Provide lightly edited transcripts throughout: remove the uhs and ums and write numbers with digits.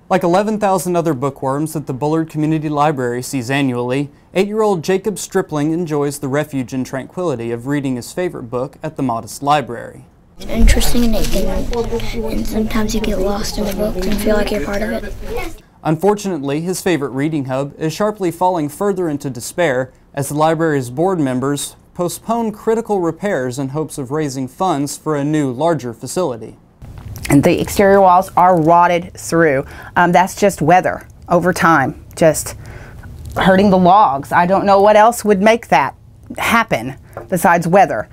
Like 11,000 other bookworms that the Bullard Community Library sees annually, 8-year-old Jacob Stripling enjoys the refuge and tranquility of reading his favorite book at the modest library. It's interesting and sometimes you get lost in the book and feel like you're part of it. Unfortunately, his favorite reading hub is sharply falling further into despair as the library's board members postpone critical repairs in hopes of raising funds for a new, larger facility. And the exterior walls are rotted through. That's just weather over time, just hurting the logs. I don't know what else would make that happen besides weather.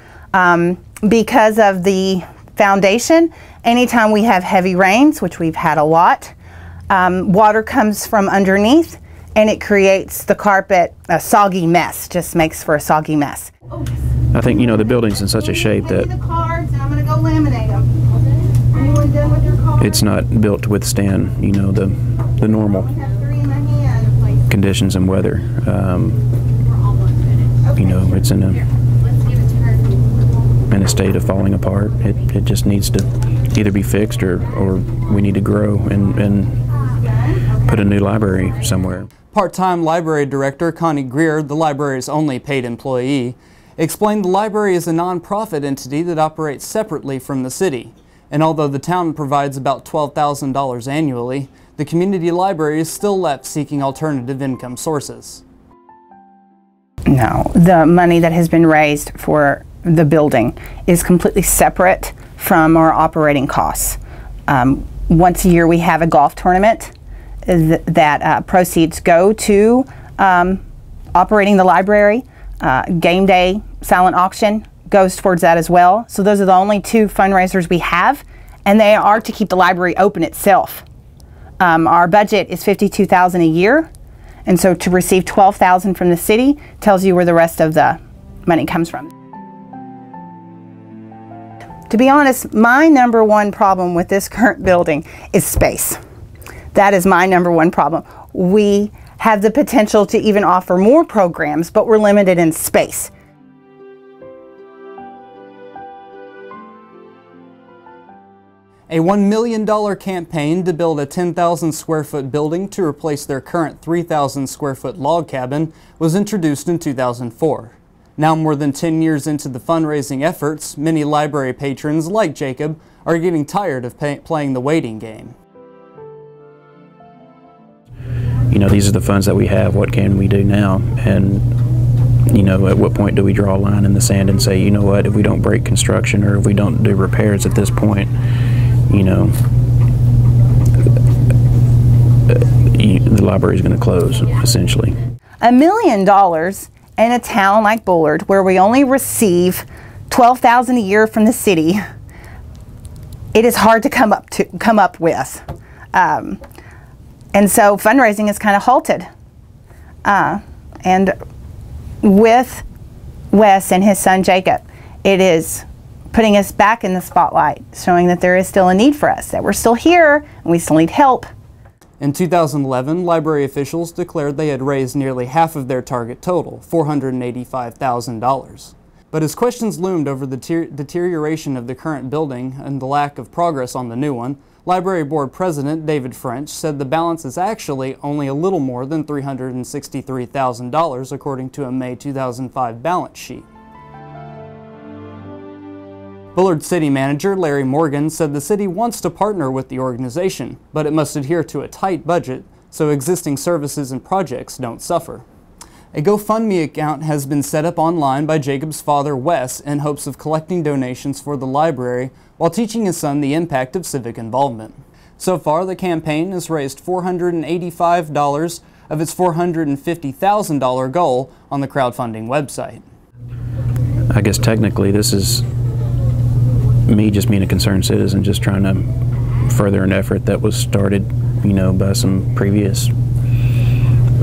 Because of the foundation, anytime we have heavy rains, which we've had a lot, water comes from underneath and it creates the carpet a soggy mess, just makes for a soggy mess. I think, the building's in such a shape that it's not built to withstand, the normal conditions and weather. It's in a state of falling apart. It just needs to either be fixed or we need to grow and put a new library somewhere. Part-time library director Connie Greer, the library's only paid employee, explained the library is a non-profit entity that operates separately from the city. And although the town provides about $12,000 annually, the community library is still left seeking alternative income sources. No, the money that has been raised for the building is completely separate from our operating costs. Once a year we have a golf tournament that proceeds go to operating the library. Game day silent auction goes towards that as well. So those are the only two fundraisers we have, and they are to keep the library open itself. Our budget is $52,000 a year, and so to receive $12,000 from the city tells you where the rest of the money comes from. To be honest, my number one problem with this current building is space. That is my number one problem. We have the potential to even offer more programs, but we're limited in space. A $1 million campaign to build a 10,000 square foot building to replace their current 3,000 square foot log cabin was introduced in 2004. Now more than 10 years into the fundraising efforts, many library patrons like Jacob are getting tired of playing the waiting game. These are the funds that we have. What can we do now? And, at what point do we draw a line in the sand and say, what, if we don't break construction or if we don't do repairs at this point, the library is going to close, essentially. $1 million in a town like Bullard, where we only receive $12,000 a year from the city, it is hard to come up with. And so fundraising is kind of halted. And with Wes and his son Jacob, it is putting us back in the spotlight, showing that there is still a need for us, that we're still here and we still need help. In 2011, library officials declared they had raised nearly half of their target total, $485,000. But as questions loomed over the deterioration of the current building and the lack of progress on the new one, Library Board President David French said the balance is actually only a little more than $363,000 according to a May 2005 balance sheet. Bullard City Manager Larry Morgan said the city wants to partner with the organization, but it must adhere to a tight budget so existing services and projects don't suffer. A GoFundMe account has been set up online by Jacob's father, Wes, in hopes of collecting donations for the library while teaching his son the impact of civic involvement. So far, the campaign has raised $485 of its $450,000 goal on the crowdfunding website. I guess technically this is me just being a concerned citizen, just trying to further an effort that was started, by some previous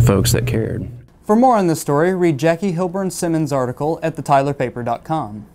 folks that cared. For more on this story, read Jackie Hilburn-Simmons' article at thetylerpaper.com.